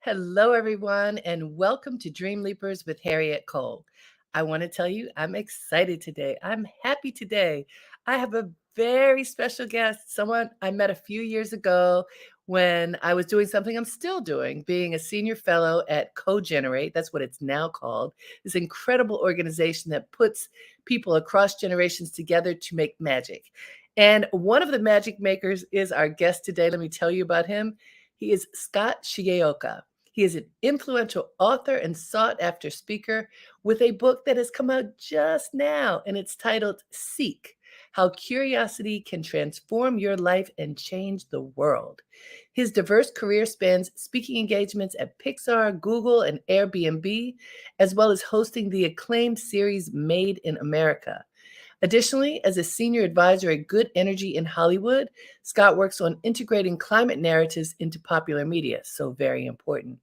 Hello, everyone, and welcome to Dream Leapers with Harriette Cole. I want to tell you, I'm excited today. I'm happy today. I have a very special guest, someone I met a few years ago when I was doing something I'm still doing, being a senior fellow at CoGenerate. That's what it's now called. This incredible organization that puts people across generations together to make magic. And one of the magic makers is our guest today. Let me tell you about him. He is Scott Shigeoka. He is an influential author and sought after speaker with a book that has come out just now, and it's titled Seek: How Curiosity Can Transform Your Life and Change the World. His diverse career spans speaking engagements at Pixar, Google, and Airbnb, as well as hosting the acclaimed series Made in America. Additionally, as a senior advisor at Good Energy in Hollywood, Scott works on integrating climate narratives into popular media, so very important.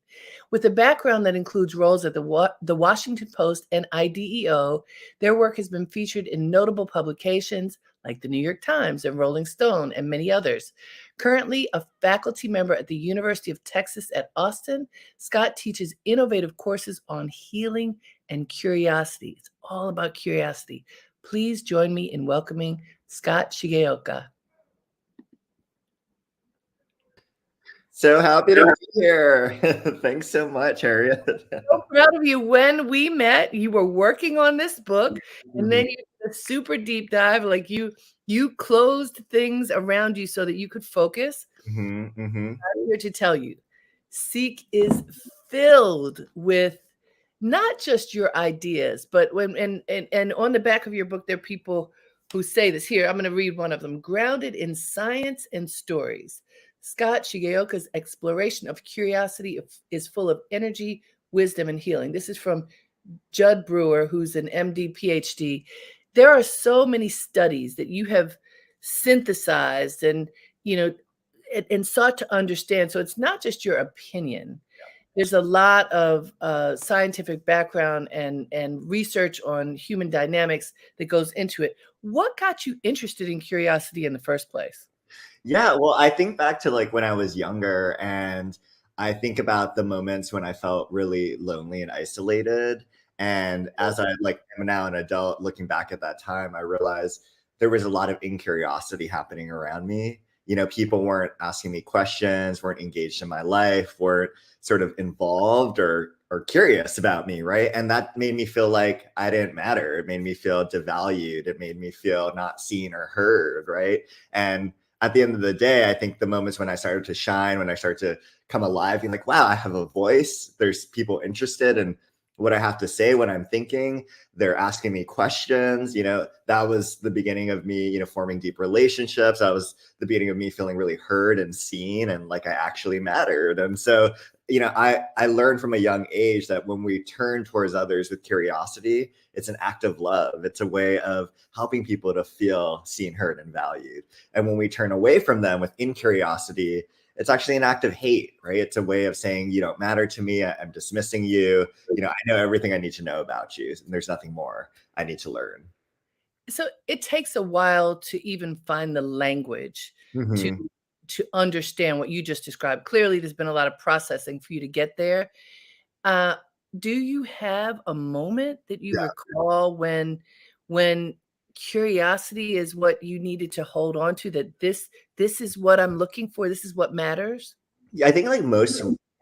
With a background that includes roles at the Washington Post and IDEO, their work has been featured in notable publications like the New York Times and Rolling Stone and many others. Currently a faculty member at the University of Texas at Austin, Scott teaches innovative courses on healing and curiosity. It's all about curiosity. Please join me in welcoming Scott Shigeoka. So happy to be here. Thanks so much, Harriette. So proud of you. When we met, you were working on this book, and then you did a super deep dive. Like you closed things around you so that you could focus. I'm here to tell you, Seek is filled with not just your ideas, but when and on the back of your book, there are people who say this. Here, I'm going to read one of them. Grounded in science and stories, Scott Shigeoka's exploration of curiosity is full of energy, wisdom, and healing. This is from Judd Brewer, who's an MD, PhD. There are so many studies that you have synthesized and, and sought to understand. So it's not just your opinion. There's a lot of scientific background and research on human dynamics that goes into it. What got you interested in curiosity in the first place? Yeah, well, I think back to like when I was younger, and I think about the moments when I felt really lonely and isolated. And as I am now an adult, looking back at that time, I realized there was a lot of incuriosity happening around me. People weren't asking me questions, weren't engaged in my life, weren't sort of involved or curious about me, right? And that made me feel like I didn't matter. It made me feel devalued. It made me feel not seen or heard, right? And at the end of the day, I think the moments when I started to shine, when I started to come alive, being like, wow, I have a voice. There's people interested in what I have to say, what I'm thinking. They're asking me questions. That was the beginning of me, forming deep relationships. That was the beginning of me feeling really heard and seen and like I actually mattered. And so, I learned from a young age that when we turn towards others with curiosity, it's an act of love. It's a way of helping people to feel seen, heard, and valued. And when we turn away from them with incuriosity, it's actually an act of hate, right? It's a way of saying, you don't matter to me. I'm dismissing you. I know everything I need to know about you. And there's nothing more I need to learn. So it takes a while to even find the language to understand what you just described. Clearly, there's been a lot of processing for you to get there. Do you have a moment that you recall when curiosity is what you needed to hold on to, that this is what I'm looking for, this is what matters? Yeah, I think like more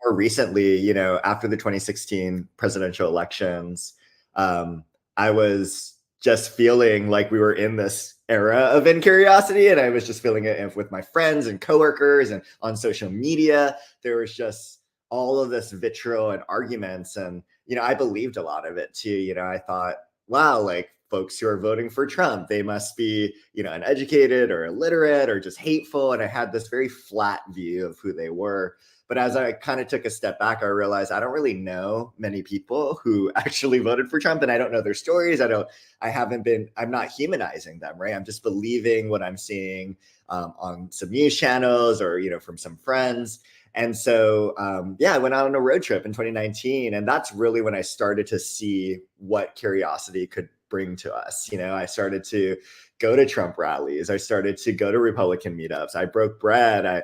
recently, after the 2016 presidential elections, I was just feeling like we were in this era of incuriosity, and I was just feeling it with my friends and coworkers and on social media. There was just all of this vitriol and arguments, and I believed a lot of it too. I thought, wow, like folks who are voting for Trump, they must be, uneducated or illiterate or just hateful. And I had this very flat view of who they were. But as I kind of took a step back, I realized I don't really know many people who actually voted for Trump, and I don't know their stories. I'm not humanizing them, right? I'm just believing what I'm seeing on some news channels or, from some friends. And so, I went out on a road trip in 2019, and that's really when I started to see what curiosity could bring to us. I started to go to Trump rallies. I started to go to Republican meetups. I broke bread. I,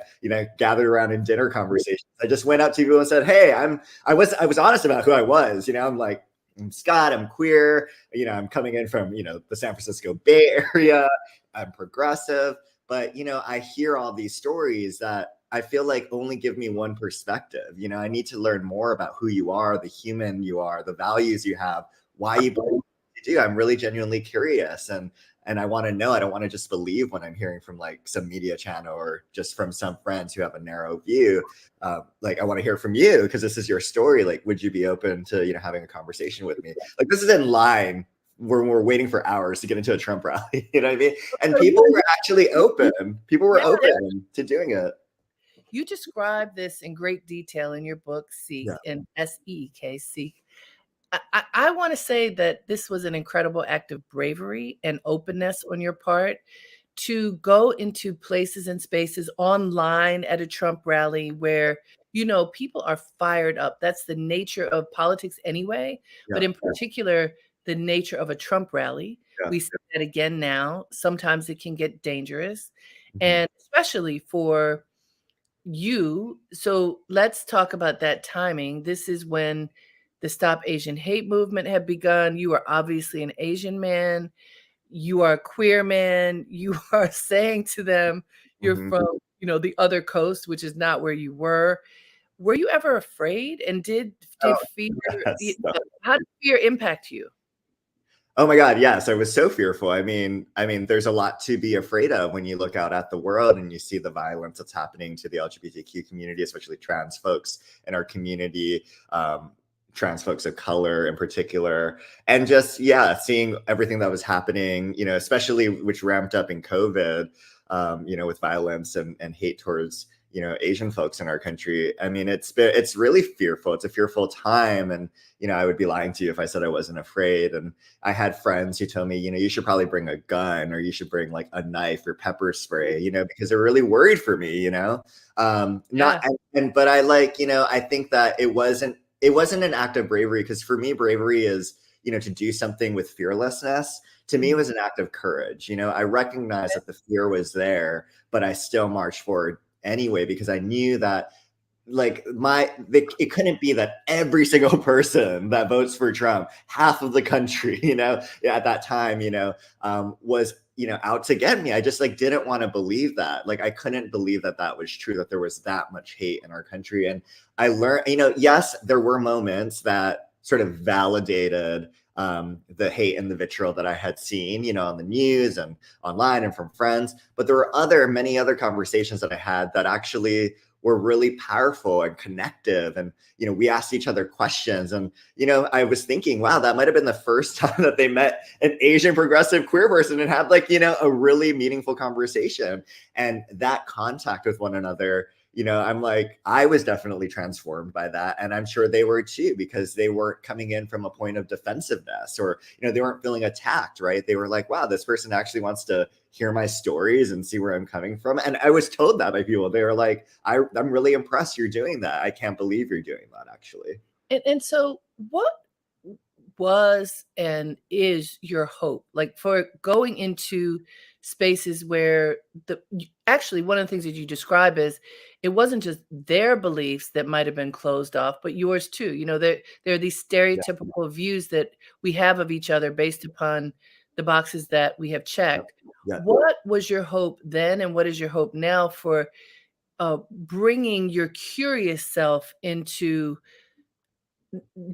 gathered around in dinner conversations. I just went up to people and said, "Hey, I was honest about who I was. I'm like, I'm Scott, I'm queer, I'm coming in from, the San Francisco Bay Area, I'm progressive." But, I hear all these stories that I feel like only give me one perspective. I need to learn more about who you are, the human you are, the values you have, why you believe what you do. I'm really genuinely curious. And I want to know. I don't want to just believe when I'm hearing from like some media channel or just from some friends who have a narrow view. Like I want to hear from you because this is your story. Like, would you be open to having a conversation with me? Like this is in line where we're waiting for hours to get into a Trump rally. You know what I mean? And people were actually open. People were open to doing it. You describe this in great detail in your book, Seek, Yeah. and SEK, Seek. I want to say that this was an incredible act of bravery and openness on your part to go into places and spaces online at a Trump rally where, people are fired up. That's the nature of politics anyway, but in particular, the nature of a Trump rally. Yeah. We see that again now. Sometimes it can get dangerous, Mhm. and especially for you. So let's talk about that timing. This is when the Stop Asian Hate movement had begun. You are obviously an Asian man. You are a queer man. You are saying to them, you're Mhm. from, the other coast, which is not where you were. Were you ever afraid? And did Oh, fear, yes. how did fear impact you? Oh my God, yes, I was so fearful. I mean, there's a lot to be afraid of when you look out at the world and you see the violence that's happening to the LGBTQ community, especially trans folks in our community, trans folks of color in particular, and just seeing everything that was happening, especially which ramped up in COVID, with violence and hate towards Asian folks in our country. I mean, it's really fearful. It's a fearful time, and I would be lying to you if I said I wasn't afraid. And I had friends who told me, you should probably bring a gun or you should bring like a knife or pepper spray, because they're really worried for me, not, but I I think that it wasn't an act of bravery, because for me, bravery is, to do something with fearlessness. To me, it was an act of courage. I recognized that the fear was there, but I still marched forward anyway, because I knew that it couldn't be that every single person that votes for Trump, half of the country, at that time, was, out to get me. I just didn't want to believe that. I couldn't believe that that was true, that there was that much hate in our country. And I learned, yes, there were moments that sort of validated the hate and the vitriol that I had seen, on the news and online and from friends. But there were many other conversations that I had that actually were really powerful and connective. And, we asked each other questions. And, I was thinking, wow, that might have been the first time that they met an Asian progressive queer person and had a really meaningful conversation. And that contact with one another, I was definitely transformed by that. And I'm sure they were too, because they weren't coming in from a point of defensiveness, or, they weren't feeling attacked, right? They were like, wow, this person actually wants to hear my stories and see where I'm coming from. And I was told that by people. They were like, I'm really impressed you're doing that. I can't believe you're doing that, actually. And so what was and is your hope for going into spaces where actually one of the things that you describe is it wasn't just their beliefs that might have been closed off, but yours too. There are these stereotypical views that we have of each other based upon the boxes that we have checked. Yeah. What was your hope then, and what is your hope now for bringing your curious self into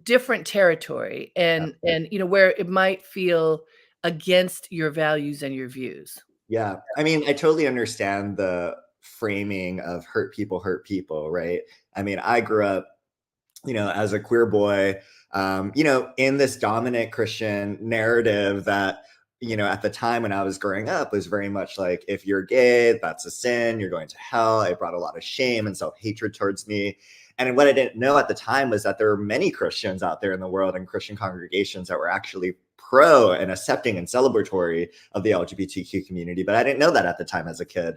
different territory and where it might feel against your values and your views? Yeah. I mean, I totally understand the framing of hurt people, right? I mean, I grew up, as a queer boy, in this dominant Christian narrative that, at the time when I was growing up was very much like, if you're gay, that's a sin, you're going to hell. It brought a lot of shame and self-hatred towards me. And what I didn't know at the time was that there were many Christians out there in the world and Christian congregations that were actually pro and accepting and celebratory of the LGBTQ community. But I didn't know that at the time as a kid.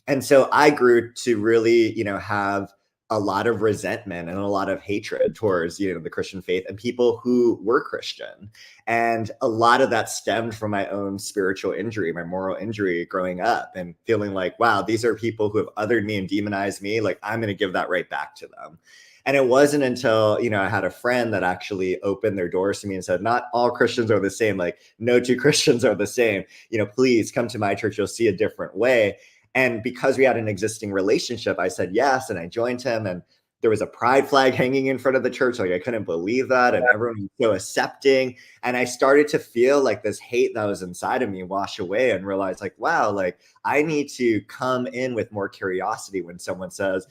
And so I grew to really, have a lot of resentment and a lot of hatred towards, the Christian faith and people who were Christian. And a lot of that stemmed from my own spiritual injury, my moral injury growing up, and feeling like, wow, these are people who have othered me and demonized me. Like, I'm going to give that right back to them. And it wasn't until, I had a friend that actually opened their doors to me and said, not all Christians are the same. Like, no two Christians are the same. Please come to my church. You'll see a different way. And because we had an existing relationship, I said yes. And I joined him. And there was a pride flag hanging in front of the church. Like, I couldn't believe that. And everyone was so accepting. And I started to feel like this hate that was inside of me wash away, and realize, like, wow, like, I need to come in with more curiosity when someone says,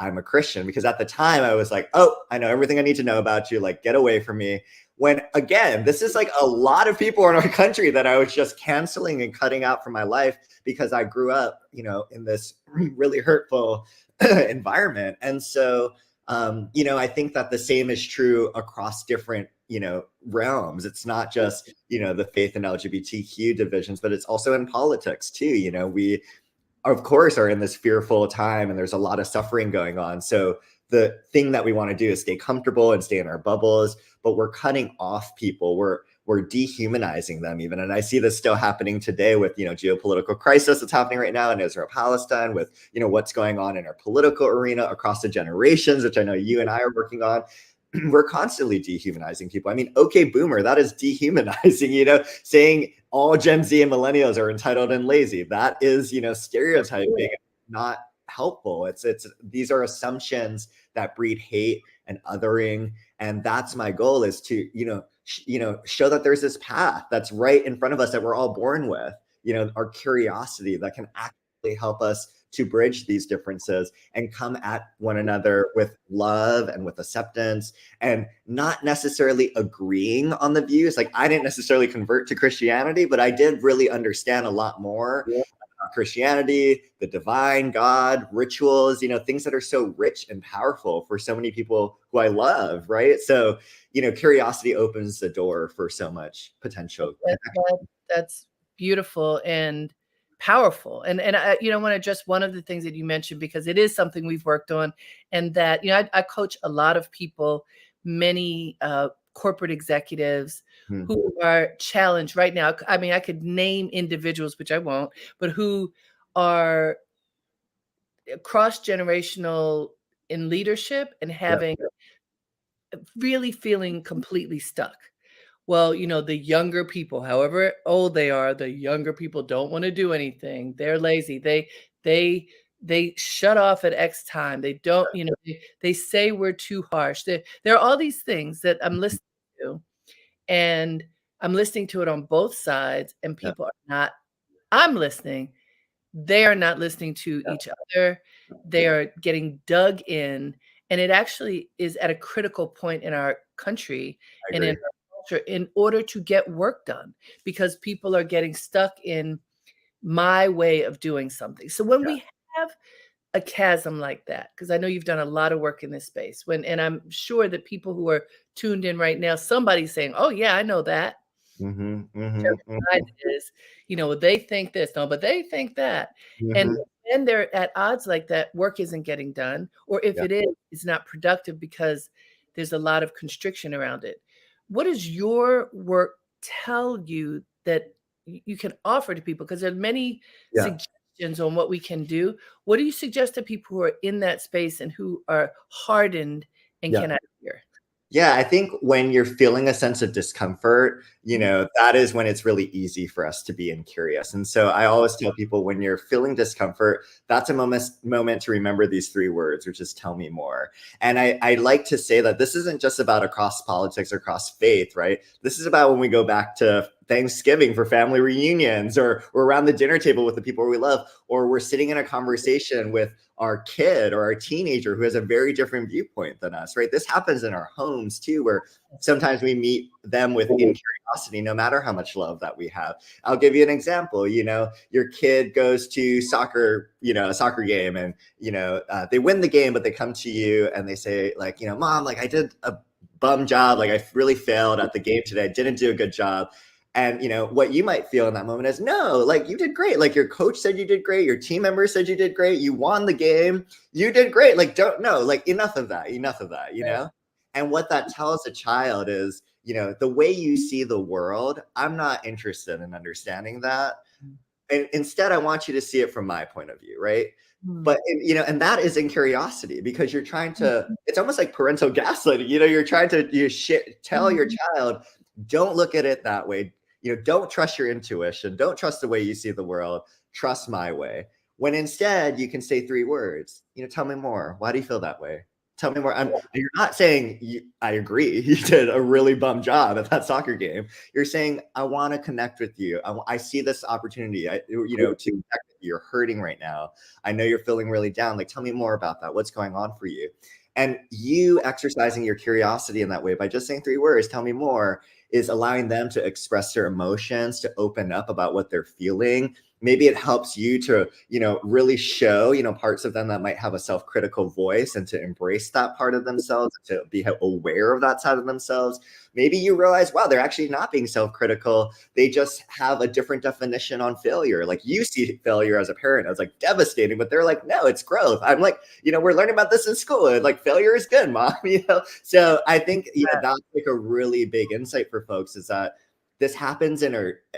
I'm a Christian. Because at the time I was like, oh, I know everything I need to know about you. Like, get away from me. When, again, this is like a lot of people in our country that I was just canceling and cutting out from my life because I grew up, in this really hurtful environment. And so, I think that the same is true across different, realms. It's not just, the faith and LGBTQ divisions, but it's also in politics too. We, of course, are in this fearful time, and there's a lot of suffering going on. So the thing that we want to do is stay comfortable and stay in our bubbles, but we're cutting off people. We're dehumanizing them even. And I see this still happening today with, geopolitical crisis that's happening right now in Israel, Palestine, with, what's going on in our political arena across the generations, which I know you and I are working on. We're constantly dehumanizing people. I mean, okay, boomer, that is dehumanizing, saying all Gen Z and millennials are entitled and lazy. That is, stereotyping, not helpful. It's these are assumptions that breed hate and othering. And that's my goal, is to, show that there's this path that's right in front of us that we're all born with, our curiosity that can actually help us to bridge these differences and come at one another with love and with acceptance, and not necessarily agreeing on the views. Like, I didn't necessarily convert to Christianity, but I did really understand a lot more about Christianity, the divine, God, rituals, things that are so rich and powerful for so many people who I love, right? So, curiosity opens the door for so much potential. That's beautiful and powerful. And I, want to address one of the things that you mentioned, because it is something we've worked on, and that, I coach a lot of people, many corporate executives who are challenged right now. I mean, I could name individuals, which I won't, but who are cross-generational in leadership and having really feeling completely stuck. Well, the younger people, however old they are, the younger people don't want to do anything. They're lazy. They shut off at X time. They don't, they say we're too harsh. There are all these things that I'm listening to, and I'm listening to it on both sides, and people are not. I'm listening. They are not listening to each other. They are getting dug in, and it actually is at a critical point in our country and in our culture, in order to get work done, because people are getting stuck in my way of doing something. So when we have a chasm like that, because I know you've done a lot of work in this space, and I'm sure that people who are tuned in right now, somebody's saying, "Oh yeah, I know that." Is, they think this, no, but they think that. And then they're at odds like that, work isn't getting done, or if it is, it's not productive because there's a lot of constriction around it. What does your work tell you that you can offer to people? Because there are many suggestions on what we can do. What do you suggest to people who are in that space and who are hardened and cannot hear? Yeah, I think when you're feeling a sense of discomfort, that is when it's really easy for us to be curious. And so I always tell people, when you're feeling discomfort, that's a moment to remember these 3 words, which is tell me more. And I like to say that this isn't just about across politics or across faith, right? This is about when we go back to Thanksgiving for family reunions, or we're around the dinner table with the people we love, or we're sitting in a conversation with our kid or our teenager who has a very different viewpoint than us, right? This happens in our homes too, where sometimes we meet them with curiosity, no matter how much love that we have. I'll give you an example. Your kid goes to soccer, a soccer game, and, they win the game, but they come to you and they say, like, Mom, like, I did a bum job. Like, I really failed at the game today. I didn't do a good job. And, what you might feel in that moment is, no, like you did great. Like your coach said you did great. Your team members said you did great. You won the game. You did great. Like, don't know, like enough of that, Right. And what that tells a child is, the way you see the world, I'm not interested in understanding that. And instead, I want you to see it from my point of view, right? Mm. But, and that is in curiosity, because you're trying to, it's almost like parental gaslighting, you're trying to tell your Mhm. child, don't look at it that way. Don't trust your intuition. Don't trust the way you see the world. Trust my way. When instead you can say 3 words, tell me more. Why do you feel that way? Tell me more. You're not saying I agree. You did a really bum job at that soccer game. You're saying, I want to connect with you. I see this opportunity, to connect with you. You're hurting right now. I know you're feeling really down. Like, tell me more about that. What's going on for you? And you exercising your curiosity in that way by just saying 3 words, tell me more, is allowing them to express their emotions, to open up about what they're feeling. Maybe it helps you to, really show, parts of them that might have a self-critical voice, and to embrace that part of themselves, to be aware of that side of themselves. Maybe you realize, wow, they're actually not being self-critical. They just have a different definition on failure. Like, you see failure as a parent as like devastating, but they're like, no, it's growth. I'm like, we're learning about this in school, and like, failure is good, mom. So I think, that's like a really big insight for folks, is that this happens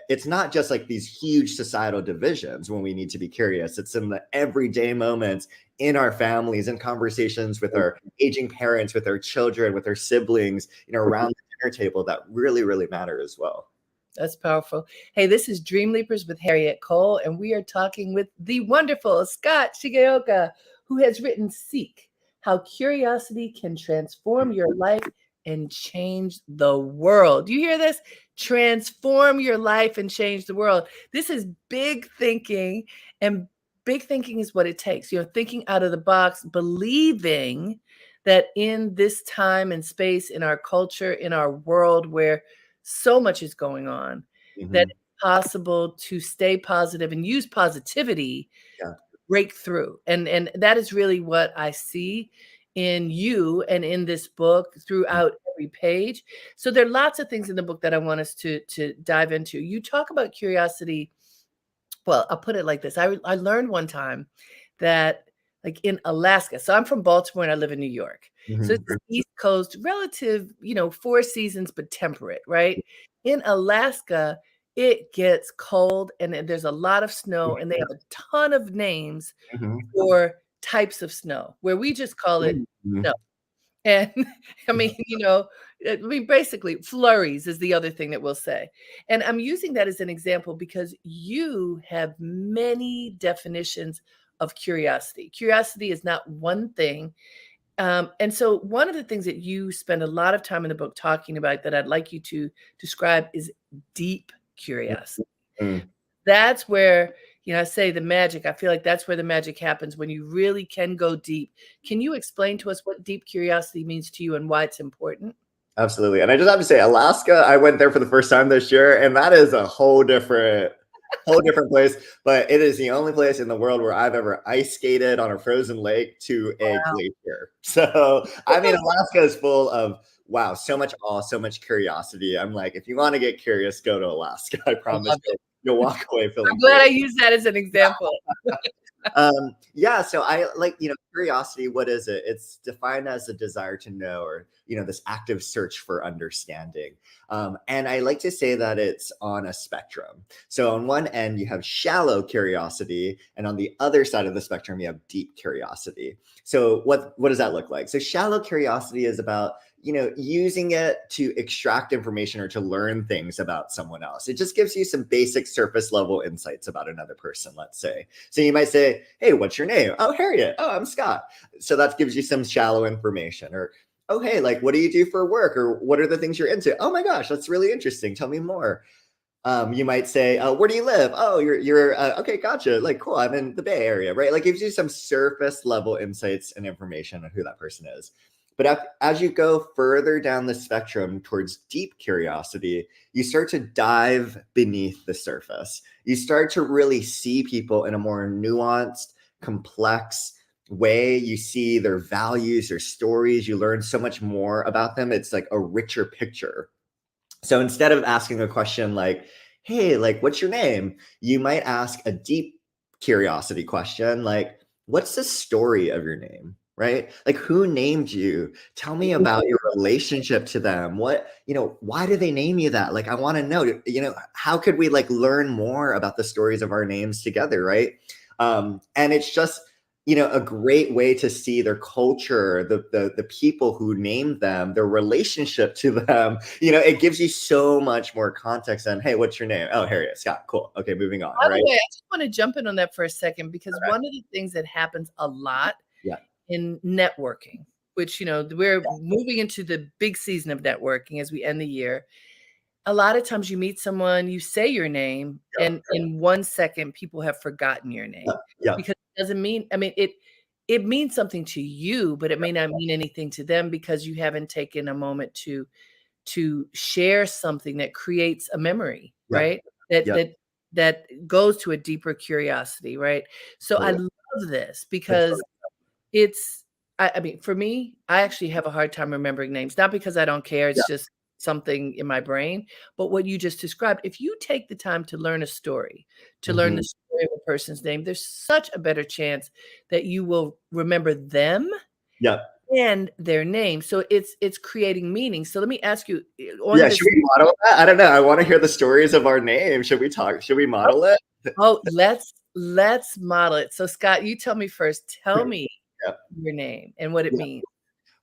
it's not just like these huge societal divisions when we need to be curious. It's in the everyday moments in our families, in conversations with our aging parents, with our children, with our siblings, around the dinner table, that really, really matter as well. That's powerful. Hey, this is Dream Leapers with Harriette Cole, and we are talking with the wonderful Scott Shigeoka, who has written Seek: How Curiosity Can Transform Your Life and Change the World. You hear this? Transform your life and change the world. This is big thinking, and big thinking is what it takes. Thinking out of the box, believing that in this time and space, in our culture, in our world where so much is going on, that Mhm. it's possible to stay positive and use positivity Yeah. to break through. And that is really what I see in you and in this book throughout every page. So there are lots of things in the book that I want us to dive into. You talk about curiosity. Well, I'll put it like this. I learned one time that, like, in Alaska, so I'm from Baltimore and I live in New York. So it's Mhm. the East Coast, relative, 4 seasons, but temperate, right? In Alaska, it gets cold and there's a lot of snow, and they have a ton of names Mhm. for types of snow, where we just call it Mhm. snow. And I mean, basically, flurries is the other thing that we'll say. And I'm using that as an example because you have many definitions of curiosity. Curiosity is not one thing. And so, one of the things that you spend a lot of time in the book talking about that I'd like you to describe is deep curiosity. Mhm. That's where, I say the magic. I feel like that's where the magic happens, when you really can go deep. Can you explain to us what deep curiosity means to you and why it's important? Absolutely. And I just have to say, Alaska, I went there for the first time this year, and that is a whole different place. But it is the only place in the world where I've ever ice skated on a frozen lake to a Wow. glacier. So, I mean, Alaska is full of, wow, so much awe, so much curiosity. I'm like, if you want to get curious, go to Alaska. I I promise love it. you'll walk away feeling I'm glad curious. I used that as an example. Yeah, so I like, curiosity, what is it? It's defined as a desire to know, or, this active search for understanding. And I like to say that it's on a spectrum. So on one end, you have shallow curiosity, and on the other side of the spectrum, you have deep curiosity. So what does that look like? So shallow curiosity is about, using it to extract information or to learn things about someone else. It just gives you some basic surface level insights about another person, let's say. So you might say, hey, what's your name? Oh, Harriet. Oh, I'm Scott. So that gives you some shallow information. Or, oh, hey, like, what do you do for work? Or what are the things you're into? Oh my gosh, that's really interesting. Tell me more. You might say, where do you live? Oh, you're okay, gotcha. Like, cool. I'm in the Bay Area, right? Like, gives you some surface level insights and information on who that person is. But as you go further down the spectrum towards deep curiosity, you start to dive beneath the surface. You start to really see people in a more nuanced, complex way. You see their values, their stories. You learn so much more about them. It's like a richer picture. So instead of asking a question like, hey, like, what's your name? You might ask a deep curiosity question like, what's the story of your name? Right? Like, who named you? Tell me about your relationship to them. What, why do they name you that? Like, I want to know, how could we like learn more about the stories of our names together? Right. And it's just, a great way to see their culture, the people who named them, their relationship to them. It gives you so much more context than, hey, what's your name? Oh, Harriet, Scott. Cool. Okay, moving on. By the Right. way, I just want to jump in on that for a second because one of the things that happens a lot Yeah. in networking, which, we're moving into the big season of networking as we end the year. A lot of times you meet someone, you say your name, and in 1 second, people have forgotten your Yeah. name Yeah. because it doesn't mean, I mean, it means something to you, but it may not mean anything to them because you haven't taken a moment to share something that creates a memory, Yeah. right? That Yeah. that that goes to a deeper curiosity, right? So I Totally. love this That's because it's I mean, for me, I actually have a hard time remembering names, not because I don't care, yeah. it's just something in my brain, but what you just described, if you take the time to learn a story, to learn Mhm. the story of a person's name, there's such a better chance that you will remember them Yeah. and their name, so it's creating meaning. So let me ask you, on Yeah. Should this we model that? I don't know. I want to hear the stories of our name. Should we model it? oh, let's model it. So Scott, you tell me first. Tell me Yeah. your name and what it Yeah. means.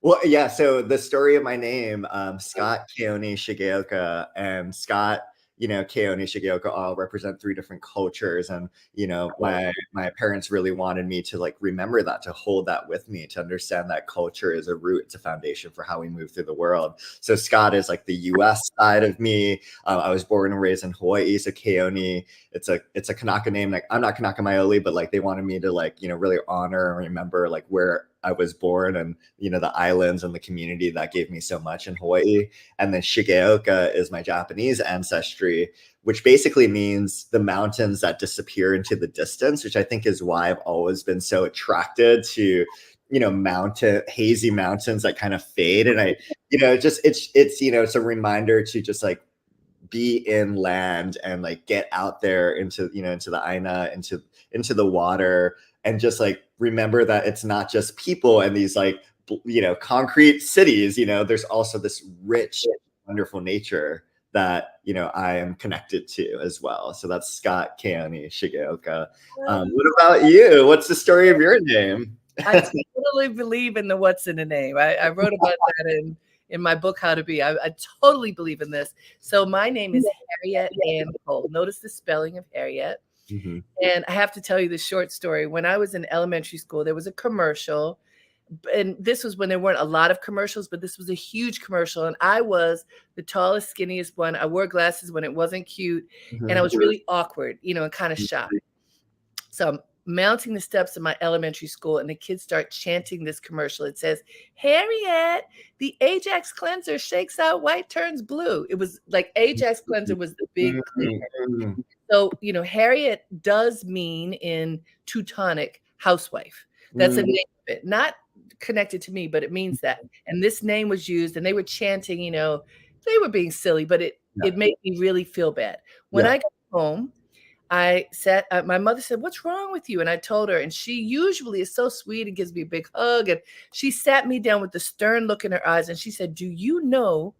Well, yeah. So the story of my name, Scott Keone Shigeoka, and Scott, Keone Shigeoka all represent three different cultures, and my parents really wanted me to like remember that, to hold that with me, to understand that culture is a root, it's a foundation for how we move through the world. So Scott is like the U.S. side of me. I was born and raised in Hawaii, so Keone, it's a Kanaka name. Like I'm not Kanaka Maoli, but like they wanted me to like really honor and remember like where I was born and the islands and the community that gave me so much in Hawaii. And then Shigeoka is my Japanese ancestry, which basically means the mountains that disappear into the distance, which I think is why I've always been so attracted to hazy mountains that kind of fade. And I just it's a reminder to just like be inland and like get out there into the Aina, into the water, and just like remember that it's not just people and these like concrete cities. There's also this rich, wonderful nature that I am connected to as well. So that's Scott Keone Shigeoka. What about you? What's the story of your name? I totally believe in the what's in a name. I wrote about that in my book, How to Be. I totally believe in this. So my name is Harriette Ann Cole. Notice the spelling of Harriette. Mhm. And I have to tell you the short story. When I was in elementary school, there was a commercial, and this was when there weren't a lot of commercials, but this was a huge commercial. And I was the tallest, skinniest one. I wore glasses when it wasn't cute, and I Mhm. was really awkward, and kind of shy. So I'm mounting the steps of my elementary school, and the kids start chanting this commercial. It says, Harriette, the Ajax cleanser shakes out white, turns blue. It was like Ajax cleanser was the big cleaner. Mhm. So, Harriet does mean in Teutonic housewife. That's a Mhm. name of it, not connected to me, but it means that. And this name was used, and they were chanting, they were being silly, but Yeah. it made me really feel bad. When Yeah. I got home, I said, my mother said, what's wrong with you? And I told her, and she usually is so sweet and gives me a big hug. And she sat me down with the stern look in her eyes, and she said, do you know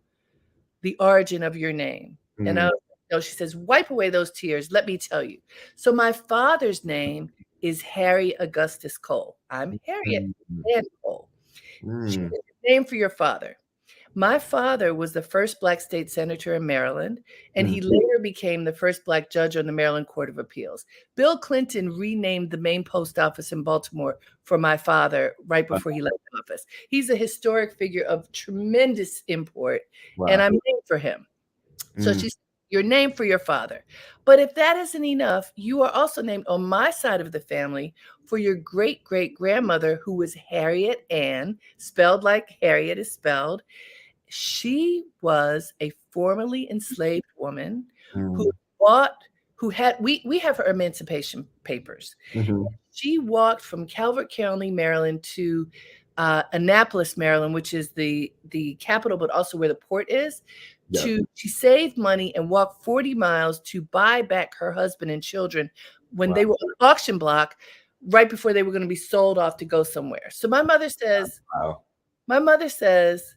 the origin of your name? And I Mm. was like, no. She says, wipe away those tears. Let me tell you. So my father's name is Harry Augustus Cole. I'm Harriet Mm. Ann Cole. Choose Mm. a name for your father. My father was the first Black state senator in Maryland, and Mm. he later became the first Black judge on the Maryland Court of Appeals. Bill Clinton renamed the main post office in Baltimore for my father right Wow. before he left office. He's a historic figure of tremendous import, and Wow. I'm named for him. So Mm. she's you're named for your father. But if that isn't enough, you are also named on my side of the family for your great great grandmother, who was Harriet Ann, spelled like Harriet is spelled. She was a formerly enslaved woman who Mm. bought who had we have her emancipation papers. Mhm. She walked from Calvert County, Maryland to Annapolis, Maryland, which is the capital, but also where the port is, Yep. she saved money and walked 40 miles to buy back her husband and children when Wow. they were on the auction block right before they were gonna be sold off to go somewhere. So Wow. my mother says,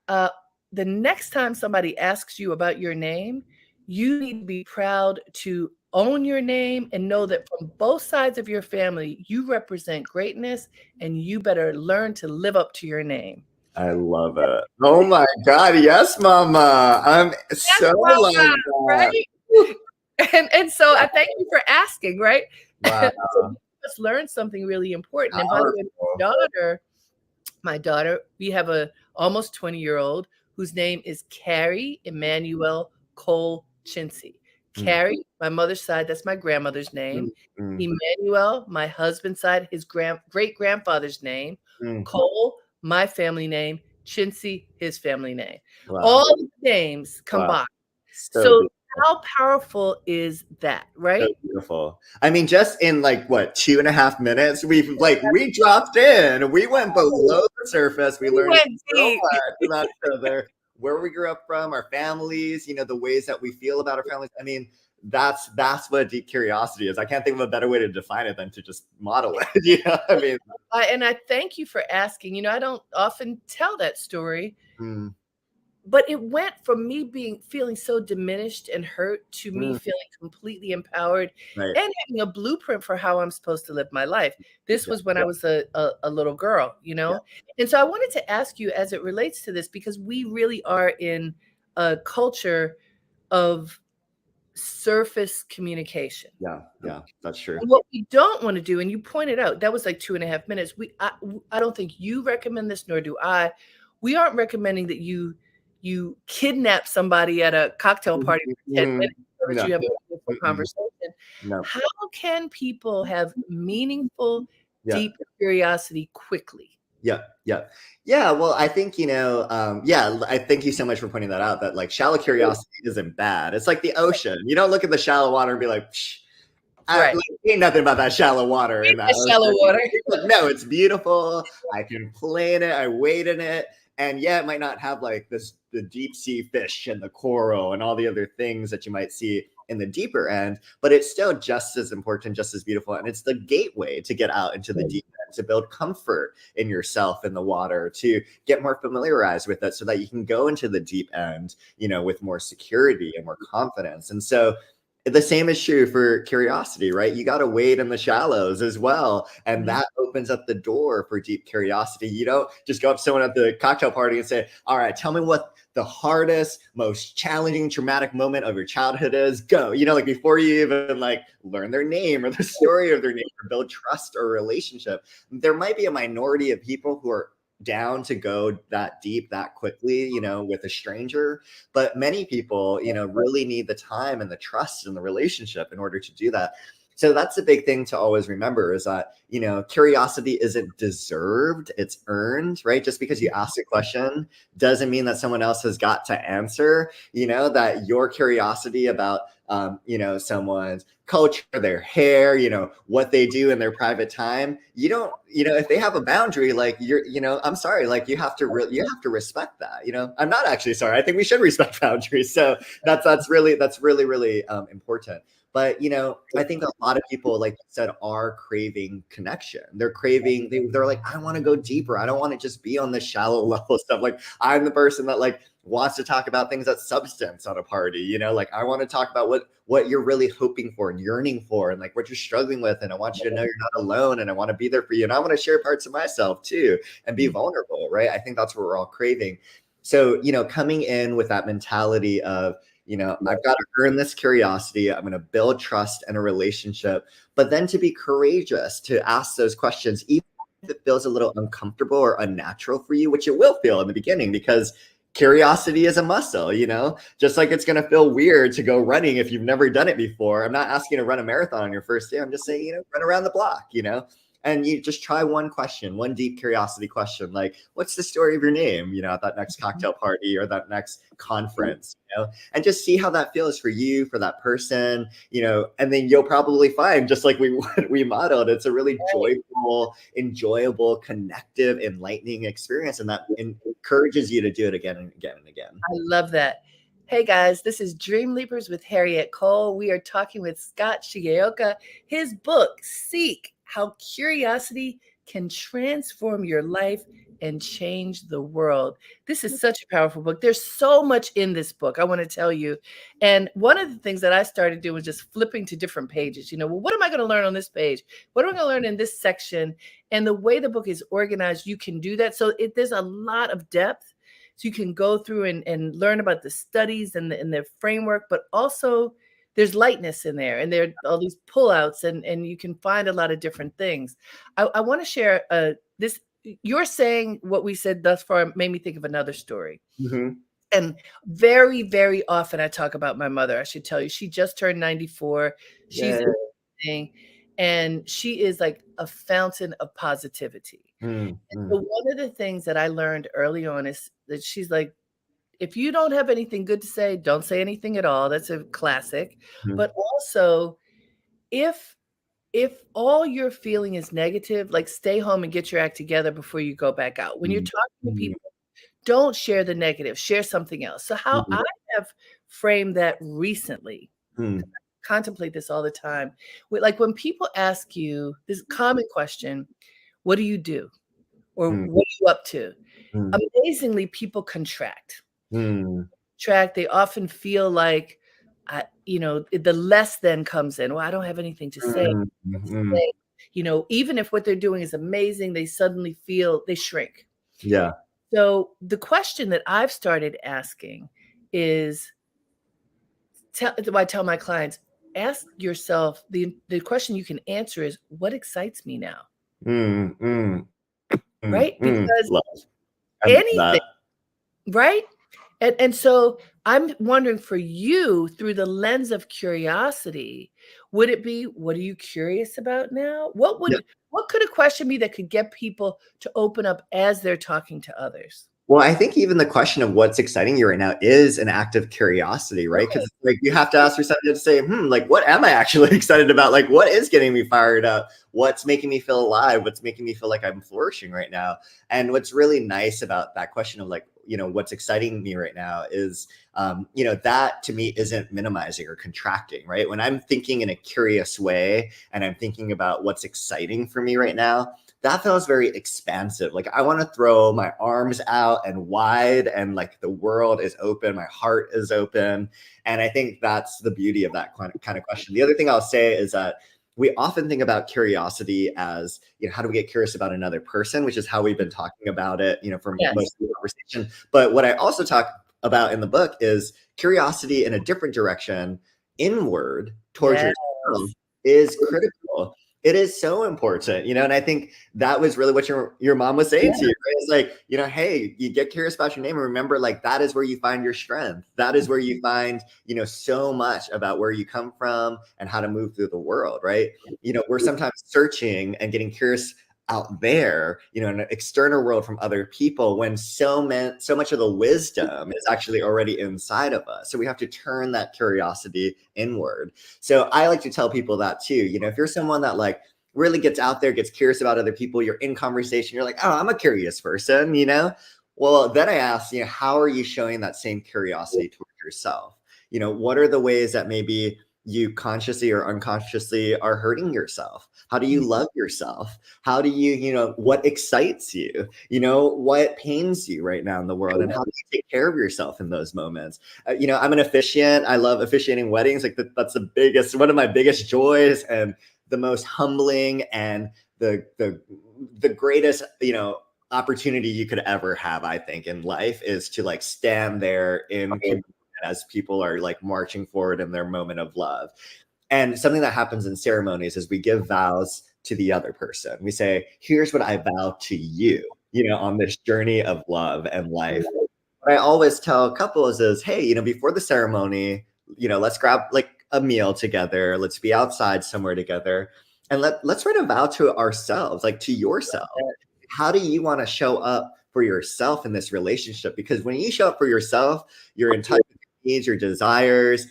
uh, "The next time somebody asks you about your name, you need to be proud to own your name and know that from both sides of your family, you represent greatness, and you better learn to live up to your name." I love it. Oh my God. Yes, Mama. I'm Yes, so like mama, that. right? And so I thank you for asking, right? Wow. So you just learned something really important. And by the way, Powerful. my daughter, we have a almost 20-year-old whose name is Carrie Emmanuel Cole Chinsey. Mm, Carrie, my mother's side, that's my grandmother's name. mm, mm, Emmanuel, my husband's side, his great-grandfather's name. mm. Cole, my family name. Chinsey, his family name. Wow. All the names Wow. combined. So So beautiful. how powerful is that, So right? beautiful. I mean, just in like what, 2.5 minutes, we dropped in. We went below the surface. We We learned went so deep. much about each other, where we grew up from, our families, the ways that we feel about our families. I mean, that's what deep curiosity is. I can't think of a better way to define it than to just model it. I mean, And I thank you for asking. I don't often tell that story, mm, but it went from me feeling so diminished and hurt to me mm, feeling completely empowered right. and having a blueprint for how I'm supposed to live my life. This Yeah, was when I was a little girl, you yeah, know? And so I wanted to ask you as it relates to this, because we really are in a culture of surface communication. yeah, yeah. That's true. And what we don't wanna do, and you pointed out, that was like 2.5 minutes. I don't think you recommend this, nor do I. We aren't recommending that you kidnap somebody at a cocktail Mhm, party for 10 mhm. minutes so that No, you have a meaningful mm-mm, conversation. no. How can people have meaningful, Yeah. deep curiosity quickly? Yeah, yeah, yeah. Well, I think yeah. I thank you so much for pointing that out. That like shallow curiosity isn't bad. It's like the ocean. You don't look at the shallow water and be like, Psh, Right. like, ain't nothing about that shallow water in Read that the shallow ocean. water. Like, no, it's beautiful. I can play in it. I wade in it. And yeah, it might not have like the deep sea fish and the coral and all the other things that you might see in the deeper end, but it's still just as important, just as beautiful. And it's the gateway to get out into the deep end, to build comfort in yourself in the water, to get more familiarized with it so that you can go into the deep end, with more security and more confidence. And so the same is true for curiosity, right? You got to wade in the shallows as well. And Mhm. that opens up the door for deep curiosity. You don't just go up to someone at the cocktail party and say, all right, tell me what the hardest, most challenging, traumatic moment of your childhood is. Go, like before you even like learn their name or the story of their name or build trust or relationship, there might be a minority of people who are down to go that deep that quickly, with a stranger. But many people, really need the time and the trust and the relationship in order to do that. So that's the big thing to always remember is that, curiosity isn't deserved, it's earned, right? Just because you ask a question doesn't mean that someone else has got to answer, that your curiosity about, someone's culture, their hair, what they do in their private time. You don't, if they have a boundary, like I'm sorry, like you have to respect that. I'm not actually sorry. I think we should respect boundaries. So that's really, really important. But I think a lot of people, like you said, are craving connection. They're craving. They're like, I want to go deeper. I don't want to just be on the shallow level stuff. Like I'm the person that like wants to talk about things that's substance on a party. Like I want to talk about what you're really hoping for and yearning for, and like what you're struggling with. And I want you to know you're not alone. And I want to be there for you. And I want to share parts of myself too, and be vulnerable. Right? I think that's what we're all craving. So coming in with that mentality of I've got to earn this curiosity. I'm going to build trust and a relationship, but then to be courageous to ask those questions, even if it feels a little uncomfortable or unnatural for you, which it will feel in the beginning, because curiosity is a muscle, just like it's going to feel weird to go running if you've never done it before. I'm not asking you to run a marathon on your first day. I'm just saying, run around the block, and you just try one question, one deep curiosity question, like, what's the story of your name, at that next cocktail party or that next conference, and just see how that feels for you, for that person, and then you'll probably find, just like we modeled, it's a really joyful, enjoyable, connective, enlightening experience. And that encourages you to do it again and again and again. I love that. Hey guys, this is Dream Leapers with Harriette Cole. We are talking with Scott Shigeoka. His book, Seek How Curiosity Can Transform Your Life and Change the World. This is such a powerful book. There's so much in this book, I want to tell you. And one of the things that I started doing was just flipping to different pages. Well, what am I going to learn on this page? What am I going to learn in this section? And the way the book is organized, you can do that. So there's a lot of depth. So you can go through and learn about the studies and their framework, but also there's lightness in there, and there are all these pullouts, and you can find a lot of different things. I want to share this. You're saying what we said thus far made me think of another story. Mm-hmm. And very, very often I talk about my mother. I should tell you, she just turned 94. She's amazing, and she is like a fountain of positivity. Mm-hmm. So one of the things that I learned early on is that she's like, if you don't have anything good to say, don't say anything at all. That's a classic. Mm-hmm. But also, if all you're feeling is negative, like stay home and get your act together before you go back out. When you're talking to people, don't share the negative, share something else. So how I have framed that recently, Mm-hmm. contemplate this all the time. Like when people ask you this common question, what do you do? Or what are you up to? Amazingly, people contract. They often feel like, the less than comes in. Well, I don't have anything to say. Mm-hmm. Even if what they're doing is amazing, they suddenly feel they shrink. Yeah. So the question that I've started asking is, I tell my clients, ask yourself, the question you can answer is, what excites me now? Right? Because Love. I love anything, that. right? And so I'm wondering for you, through the lens of curiosity, would it be, what are you curious about now? Yeah. What could a question be that could get people to open up as they're talking to others? Well, I think even the question of what's exciting you right now is an act of curiosity, right? Because like you have to ask yourself to say, like, what am I actually excited about? Like, what is getting me fired up? What's making me feel alive? What's making me feel like I'm flourishing right now? And what's really nice about that question of like, what's exciting me right now is, that to me isn't minimizing or contracting, right? When I'm thinking in a curious way and I'm thinking about what's exciting for me right now, that feels very expansive. Like I want to throw my arms out and wide, and like the world is open, my heart is open. And I think that's the beauty of that kind of question. The other thing I'll say is that we often think about curiosity as, how do we get curious about another person, which is how we've been talking about it, for most of the conversation. But what I also talk about in the book is curiosity in a different direction, inward towards yourself, is critical. It is so important, and I think that was really what your mom was saying to you, right? It's like, hey, you get curious about your name and remember, like, that is where you find your strength. That is where you find, so much about where you come from and how to move through the world, right? We're sometimes searching and getting curious out there, in an external world from other people, when so much of the wisdom is actually already inside of us. So we have to turn that curiosity inward. So I like to tell people that too. If you're someone that like really gets out there, gets curious about other people, you're in conversation, you're like, oh, I'm a curious person, well, then I ask, how are you showing that same curiosity towards yourself? What are the ways that maybe you consciously or unconsciously are hurting yourself? How do you love yourself? How do you, what excites you? What pains you right now in the world? And how do you take care of yourself in those moments? I'm an officiant. I love officiating weddings. Like that's one of my biggest joys, and the most humbling, and the greatest, opportunity you could ever have, I think, in life, is to like stand there in as people are like marching forward in their moment of love. And something that happens in ceremonies is we give vows to the other person. We say, here's what I vow to you, on this journey of love and life. What I always tell couples is, hey, before the ceremony, let's grab like a meal together. Let's be outside somewhere together. And let's write a vow to ourselves, like to yourself. How do you want to show up for yourself in this relationship? Because when you show up for yourself, you're in touch with your needs, your desires,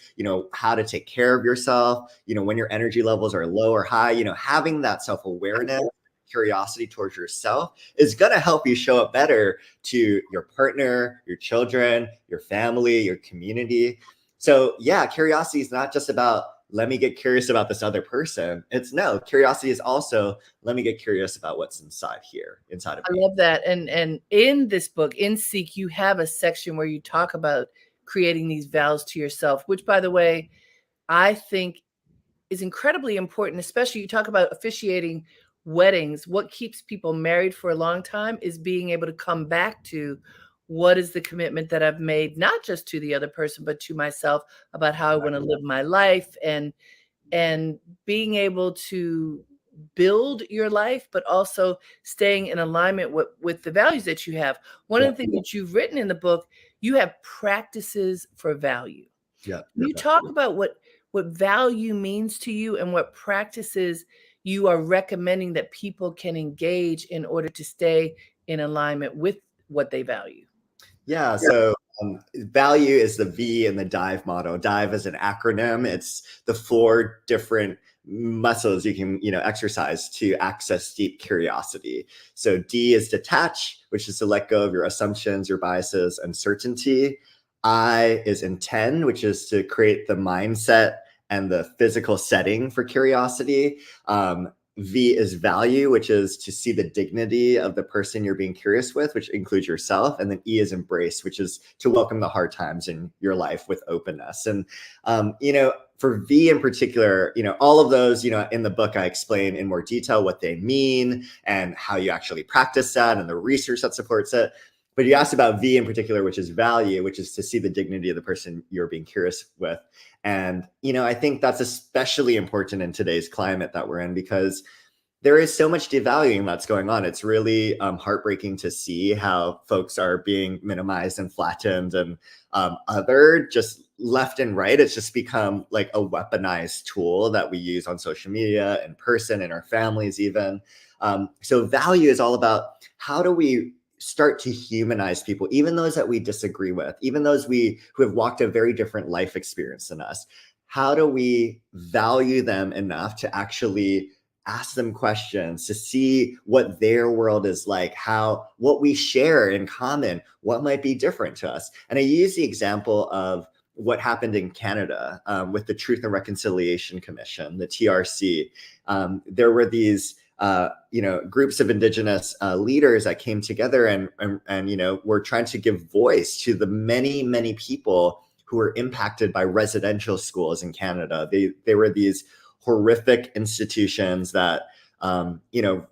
how to take care of yourself, when your energy levels are low or high, having that self-awareness curiosity towards yourself is going to help you show up better to your partner, your children, your family, your community. So yeah, curiosity is not just about, let me get curious about this other person. It's no, curiosity is also, let me get curious about what's inside here, inside of I me. love that. And in this book, in Seek, you have a section where you talk about creating these vows to yourself, which, by the way, I think is incredibly important, especially you talk about officiating weddings. What keeps people married for a long time is being able to come back to, what is the commitment that I've made, not just to the other person, but to myself, about how I want to live my life, and being able to build your life, but also staying in alignment with the values that you have. One of the things that you've written in the book, you have practices for value. Yeah. Can you talk about what value means to you and what practices you are recommending that people can engage in order to stay in alignment with what they value? Yeah. So value is the V in the DIVE model. DIVE is an acronym. It's the 4 different muscles you can, exercise to access deep curiosity. So D is detach, which is to let go of your assumptions, your biases, uncertainty. I is intend, which is to create the mindset and the physical setting for curiosity. V is value, which is to see the dignity of the person you're being curious with, which includes yourself. And then E is embrace, which is to welcome the hard times in your life with openness. And, for V in particular, all of those, in the book, I explain in more detail what they mean and how you actually practice that and the research that supports it. But you asked about V in particular, which is value, which is to see the dignity of the person you're being curious with. And, I think that's especially important in today's climate that we're in, because there is so much devaluing that's going on. It's really heartbreaking to see how folks are being minimized and flattened and othered just left and right. It's just become like a weaponized tool that we use on social media, in person, in our families even. So value is all about, how do we start to humanize people, even those that we disagree with, even those who have walked a very different life experience than us. How do we value them enough to actually ask them questions, to see what their world is like, what we share in common, what might be different to us? And I use the example of what happened in Canada with the Truth and Reconciliation Commission, the TRC. There were these groups of Indigenous leaders that came together and were trying to give voice to the many, many people who were impacted by residential schools in Canada. They were these horrific institutions that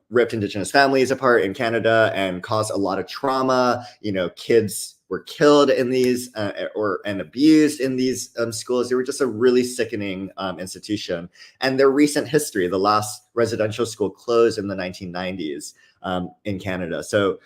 ripped Indigenous families apart in Canada and caused a lot of trauma. Kids were killed in these and abused in these schools. They were just a really sickening institution. And their recent history, the last residential school closed in the 1990s in Canada. So,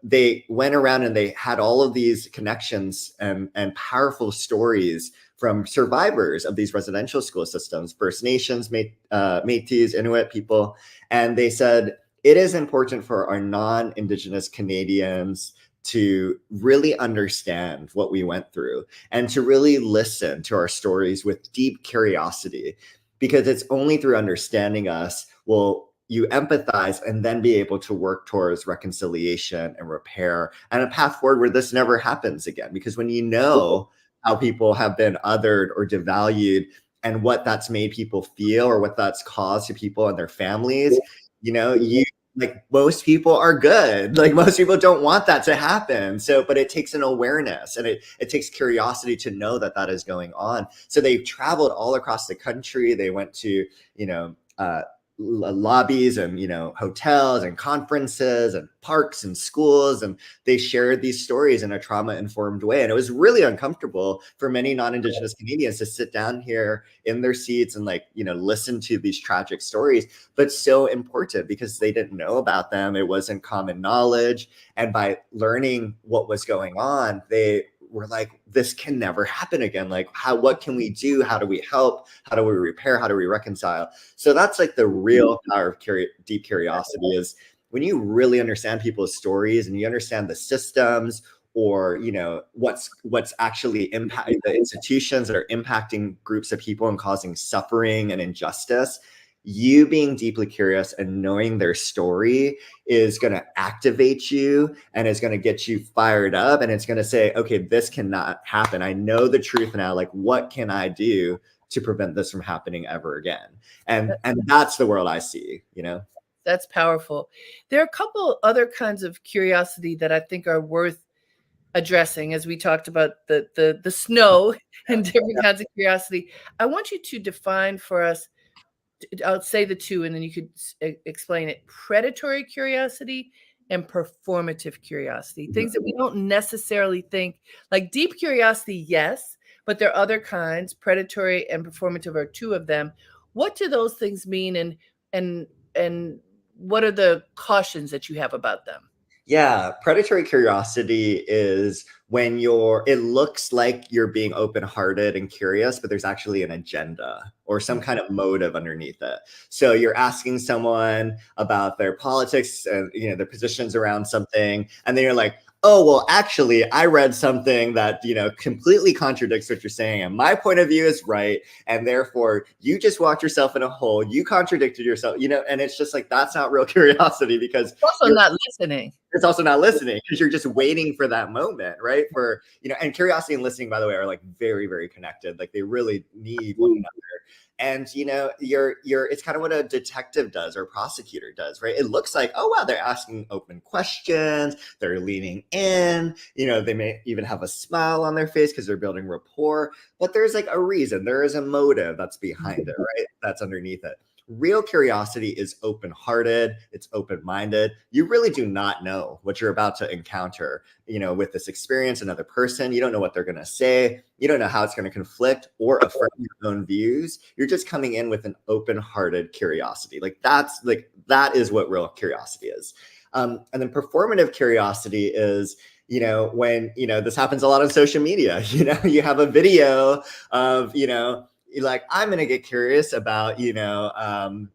they went around and they had all of these connections and powerful stories from survivors of these residential school systems, First Nations, Métis, Inuit people. And they said, it is important for our non-Indigenous Canadians to really understand what we went through and to really listen to our stories with deep curiosity, because it's only through understanding us will you empathize and then be able to work towards reconciliation and repair and a path forward where this never happens again. Because when you know how people have been othered or devalued and what that's made people feel or what that's caused to people and their families, you like, most people are good. Like, most people don't want that to happen. So, but it takes an awareness and it takes curiosity to know that that is going on. So they've traveled all across the country. They went to, lobbies and hotels and conferences and parks and schools, and they shared these stories in a trauma-informed way. And it was really uncomfortable for many non-Indigenous Canadians to sit down here in their seats and listen to these tragic stories, but so important because they didn't know about them. It wasn't common knowledge. And by learning what was going on, they were like, this can never happen again. Like, what can we do? How do we help? How do we repair? How do we reconcile? So that's like the real power of deep curiosity, is when you really understand people's stories and you understand the systems or, what's actually impacting the institutions that are impacting groups of people and causing suffering and injustice. you being deeply curious and knowing their story is going to activate you and is going to get you fired up, and it's going to say, okay, this cannot happen. I know the truth now. Like, what can I do to prevent this from happening ever again? And that's the world I see, you know? That's powerful. There are a couple other kinds of curiosity that I think are worth addressing, as we talked about the snow and different kinds of curiosity. I want you to define for us, I'll say the two and then you could explain it: predatory curiosity and performative curiosity. Things that we don't necessarily think, like deep curiosity, yes, but there are other kinds. Predatory and performative are two of them. What do those things mean, and and what are the cautions that you have about them? Yeah, predatory curiosity is when it looks like you're being open-hearted and curious, but there's actually an agenda or some kind of motive underneath it. So you're asking someone about their politics and, you know, their positions around something, and then you're like, oh, well, actually, I read something that, you know, completely contradicts what you're saying, and my point of view is right, and therefore you just walked yourself in a hole, you contradicted yourself, you know, and it's just like, that's not real curiosity, because It's also not listening. it's also not listening, because you're just waiting for that moment, right? For, you know, and curiosity and listening, by the way, are like very, very connected. Like they really need one another. And, you know, it's kind of what a detective does or a prosecutor does, right? It looks like, oh, wow, they're asking open questions, they're leaning in, you know, they may even have a smile on their face because they're building rapport, but there's like a reason, there is a motive that's behind it, right? That's underneath it. Real curiosity is open-hearted, it's open-minded. You really do not know what you're about to encounter, you know, with this experience, another person. You don't know what they're going to say. You don't know how it's going to conflict or affirm your own views. You're just coming in with an open-hearted curiosity. That is what real curiosity is. And then performative curiosity is, you know, when, you know, this happens a lot on social media. You know, you have a video of, you know, like, I'm going to get curious about, you know,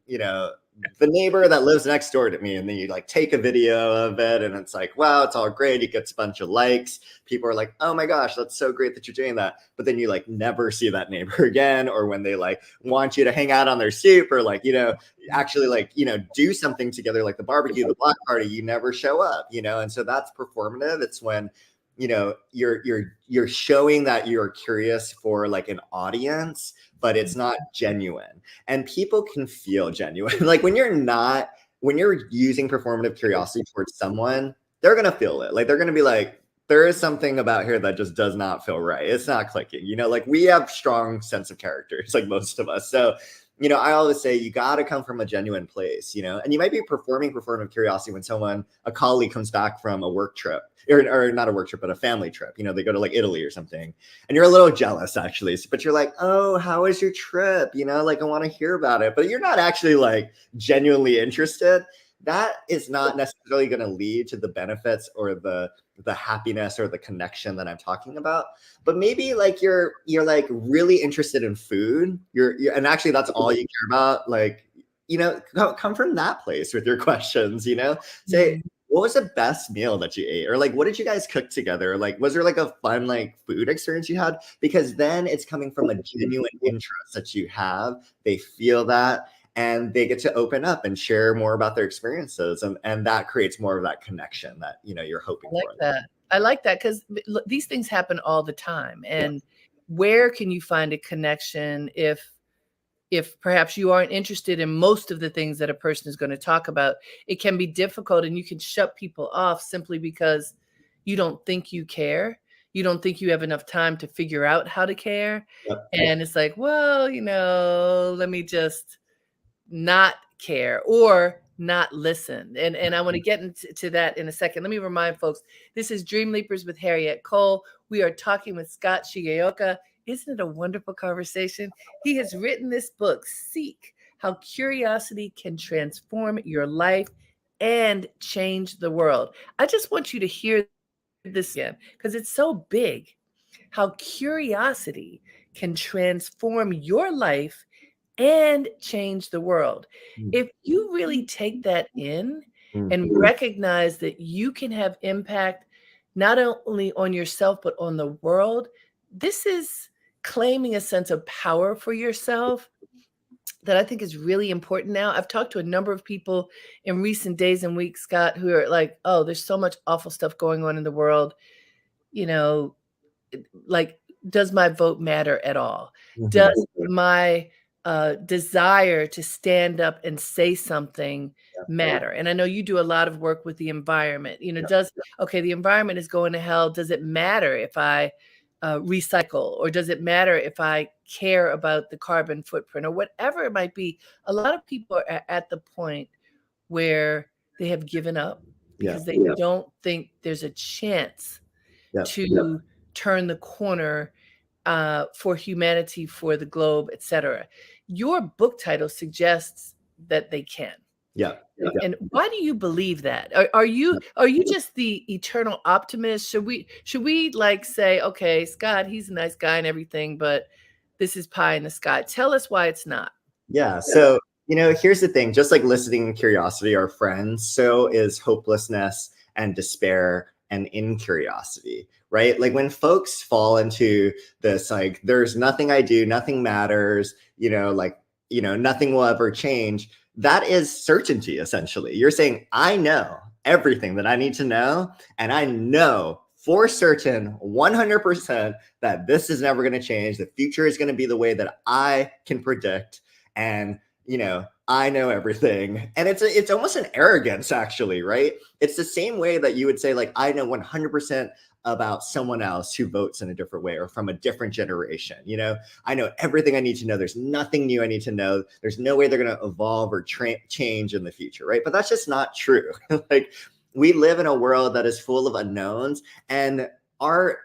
the neighbor that lives next door to me. And then you like take a video of it and it's like, wow, it's all great. It gets a bunch of likes. People are like, oh my gosh, that's so great that you're doing that. But then you like never see that neighbor again. Or when they like want you to hang out on their stoop or like, you know, actually like, you know, do something together, like the barbecue, the block party, you never show up, you know? And so that's performative. It's when, you know, you're showing that you're curious for like an audience, but it's not genuine. And people can feel genuine. Like when you're using performative curiosity towards someone, they're going to feel it. Like they're going to be like, there is something about here that just does not feel right. It's not clicking. You know, like we have strong sense of characters, like most of us. So, you know, I always say you got to come from a genuine place, you know, and you might be performing performative curiosity when a colleague comes back from a work trip or not a work trip, but a family trip. You know, they go to like Italy or something and you're a little jealous actually, but you're like, oh, how was your trip? You know, like I want to hear about it, but you're not actually like genuinely interested. That is not necessarily going to lead to the benefits or the happiness or the connection that I'm talking about. But maybe like you're like really interested in food. And actually that's all you care about. Like, you know, come from that place with your questions, you know, say, what was the best meal that you ate? Or like, what did you guys cook together? Like, was there like a fun, like food experience you had? Because then it's coming from a genuine interest that you have. They feel that and they get to open up and share more about their experiences. And that creates more of that connection that, you know, you're hoping I like for. that. I like that because these things happen all the time. And where can you find a connection if perhaps you aren't interested in most of the things that a person is going to talk about? It can be difficult and you can shut people off simply because you don't think you care. You don't think you have enough time to figure out how to care. Yep. And it's like, well, you know, let me just not care or not listen. And I want to get into that in a second. Let me remind folks, this is Dream Leapers with Harriette Cole. We are talking with Scott Shigeoka. Isn't it a wonderful conversation? He has written this book, Seek: How Curiosity Can Transform Your Life and Change the World. I just want you to hear this again because it's so big. How curiosity can transform your life and change the world. If you really take that in and recognize that you can have impact not only on yourself, but on the world, this is claiming a sense of power for yourself that I think is really important now. I've talked to a number of people in recent days and weeks, Scott, who are like, oh, there's so much awful stuff going on in the world. You know, like, does my vote matter at all? Mhm. Does my desire to stand up and say something matter? And I know you do a lot of work with the environment. You know, Yeah. okay, the environment is going to hell. Does it matter if I recycle, or does it matter if I care about the carbon footprint, or whatever it might be? A lot of people are at the point where they have given up Yeah. because they don't think there's a chance Yeah. to turn the corner for humanity, for the globe, etc. Your book title suggests that they can. Yeah. And why do you believe that? Are you just the eternal optimist? Should we like say, okay, Scott, he's a nice guy and everything, but this is pie in the sky? Tell us why it's not. Yeah. So, here's the thing, just like listening and curiosity are friends, so is hopelessness and despair and incuriosity, right? Like when folks fall into this, like, there's nothing I do, nothing matters, nothing will ever change. That is certainty, essentially. You're saying, I know everything that I need to know, and I know for certain 100% that this is never going to change. The future is going to be the way that I can predict. And I know everything. And it's almost an arrogance, actually, right? It's the same way that you would say, like, I know 100% about someone else who votes in a different way or from a different generation. I know everything I need to know. There's nothing new I need to know. There's no way they're going to evolve or change in the future, right? But that's just not true. Like, we live in a world that is full of unknowns, and our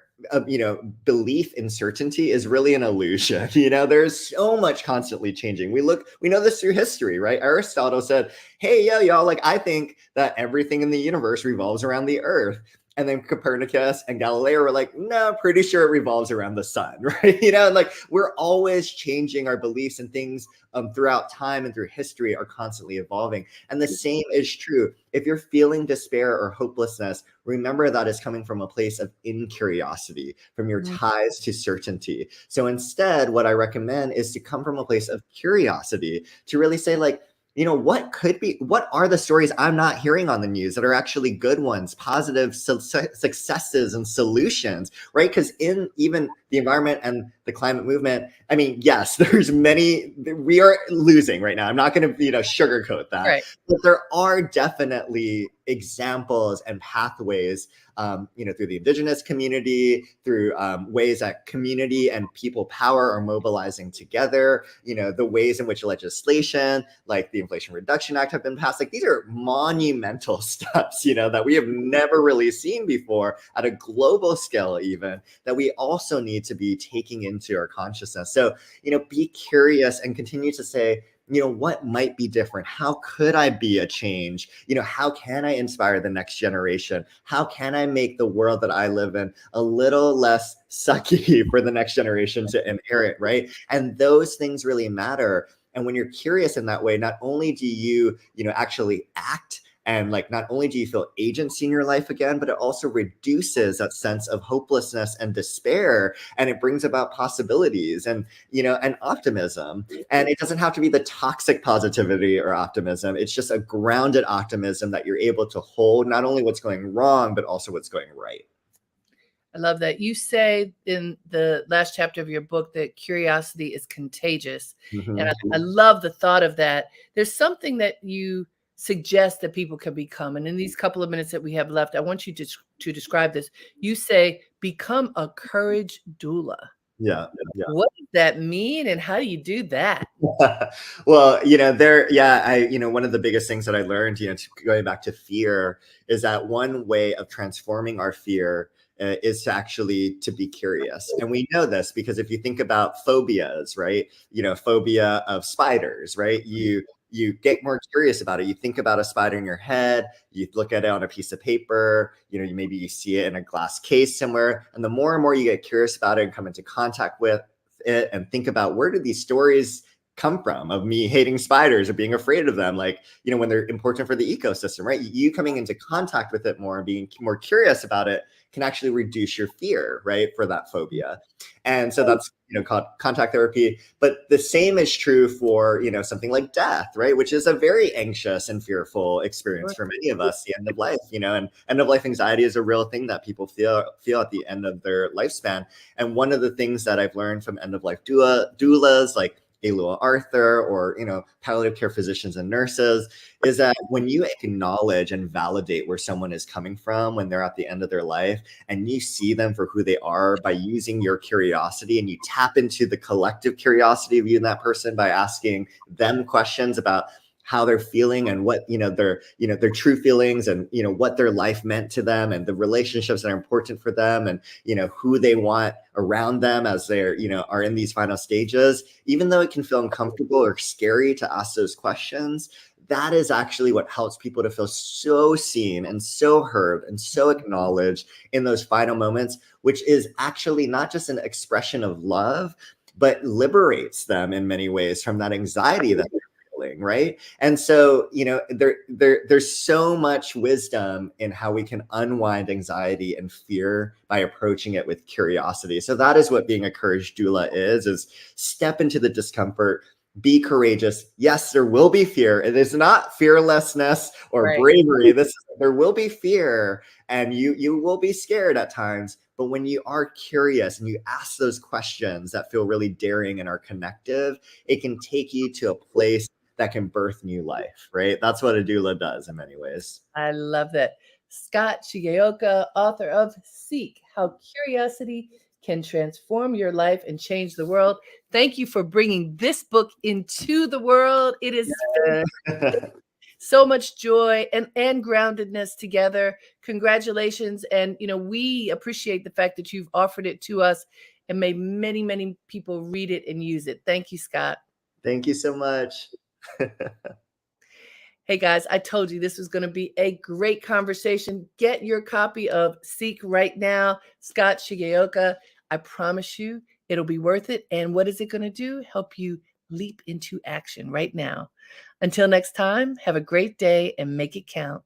belief in certainty is really an illusion. There's so much constantly changing. We know this through history, right? Aristotle said, hey, y'all, like, I think that everything in the universe revolves around the earth. And then Copernicus and Galileo were like, no, pretty sure it revolves around the sun, right? Like, we're always changing our beliefs, and things throughout time and through history are constantly evolving. And the same is true. If you're feeling despair or hopelessness, remember that is coming from a place of incuriosity, from your ties to certainty. So instead, what I recommend is to come from a place of curiosity, to really say, like, what are the stories I'm not hearing on the news that are actually good ones, positive successes and solutions, right? Because in even the environment and the climate movement, I mean, yes, we are losing right now. I'm not going to, sugarcoat that, Right. but there are definitely examples and pathways, through the indigenous community, through ways that community and people power are mobilizing together, the ways in which legislation like the Inflation Reduction Act have been passed. Like, these are monumental steps, that we have never really seen before at a global scale, even, that we also need to be taking into our consciousness. So, be curious and continue to say, what might be different? How could I be a change? How can I inspire the next generation? How can I make the world that I live in a little less sucky for the next generation to inherit, right? And those things really matter. And when you're curious in that way, not only do you, actually act, and like, not only do you feel agency in your life again, but it also reduces that sense of hopelessness and despair, and it brings about possibilities and optimism. And it doesn't have to be the toxic positivity or optimism. It's just a grounded optimism that you're able to hold not only what's going wrong, but also what's going right. I love that. You say in the last chapter of your book that curiosity is contagious. Mm-hmm. And I love the thought of that. There's something that you suggest that people can become. And in these couple of minutes that we have left, I want you to describe this. You say, become a courage doula. Yeah. What does that mean, and how do you do that? Well, one of the biggest things that I learned, going back to fear, is that one way of transforming our fear is to be curious. And we know this because if you think about phobias, right? Phobia of spiders, right? You get more curious about it. You think about a spider in your head, you look at it on a piece of paper, maybe you see it in a glass case somewhere. And the more and more you get curious about it and come into contact with it and think about, where do these stories come from, of me hating spiders or being afraid of them, like, you know, when they're important for the ecosystem, right? You coming into contact with it more and being more curious about it can actually reduce your fear, right, for that phobia. And so that's, you know, called contact therapy. But the same is true for, you know, something like death, right, which is a very anxious and fearful experience for many of us, the end of life, you know, and end of life anxiety is a real thing that people feel at the end of their lifespan. And one of the things that I've learned from end of life doulas like Alua Arthur, or, you know, palliative care physicians and nurses, is that when you acknowledge and validate where someone is coming from when they're at the end of their life, and you see them for who they are by using your curiosity, and you tap into the collective curiosity of you and that person by asking them questions about how they're feeling and what, you know, their true feelings, and, you know, what their life meant to them, and the relationships that are important for them, and, you know, who they want around them as they're, you know, are in these final stages. Even though it can feel uncomfortable or scary to ask those questions, that is actually what helps people to feel so seen and so heard and so acknowledged in those final moments, which is actually not just an expression of love, but liberates them in many ways from that anxiety that they're feeling, right? And so, you know, there's so much wisdom in how we can unwind anxiety and fear by approaching it with curiosity. So that is what being a courage doula is step into the discomfort, be courageous. Yes, there will be fear. It is not fearlessness or bravery. There will be fear, and you will be scared at times. But when you are curious and you ask those questions that feel really daring and are connective, it can take you to a place that can birth new life, right? That's what a doula does in many ways. I love that. Scott Shigeoka, author of Seek: How Curiosity Can Transform Your Life and Change the World. Thank you for bringing this book into the world. It is so much joy and groundedness together. Congratulations. And, you know, we appreciate the fact that you've offered it to us and made many, many people read it and use it. Thank you, Scott. Thank you so much. Hey guys, I told you this was going to be a great conversation. Get your copy of Seek right now, Scott Shigeoka. I promise you it'll be worth it. And what is it going to do? Help you leap into action right now. Until next time, have a great day and make it count.